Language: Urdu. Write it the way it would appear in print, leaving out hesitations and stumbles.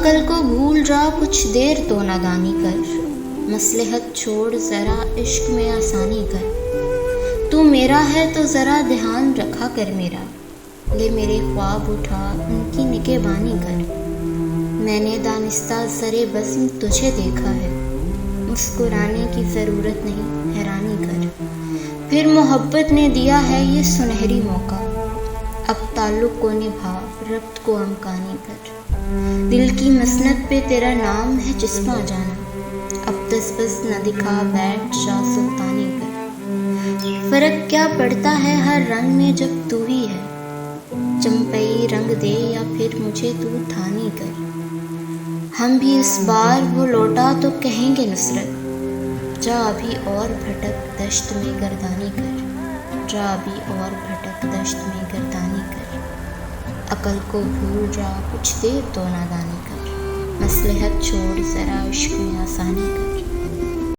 عقل کو بھول جا کچھ دیر تو نادانی کر، مصلحت چھوڑ ذرا عشق میں آسانی کر، تو میرا ہے تو ذرا دھیان رکھا کر میرا، لے میرے خواب اٹھا ان کی نگہبانی کر، میں نے دانستہ زرِ بزم تجھے دیکھا ہے، مسکرانے کی ضرورت نہیں حیرانی کر، پھر محبت نے دیا ہے یہ سنہری موقع، اب تعلق کو نبھا ربط کو امکانی کر، دل کی مسند پہ تیرا نام ہے جسماں جانا، اب دس بس نہ دکھا بیٹھ جا سلطانی کر، فرق کیا پڑتا ہے ہر رنگ میں جب تو ہی ہے، چمپئی رنگ دے یا پھر مجھے تو دھانی کر، ہم بھی اس بار وہ لوٹا تو کہیں گے نصرت، جا ابھی اور بھٹک دشت میں گردانی کر، جا ابھی اور بھٹک دشت میں گردانی کر، عقل کو بھول جا کچھ دیر تو نادانی کر، مصلحت چھوڑ ذرا عشق میں آسانی کر۔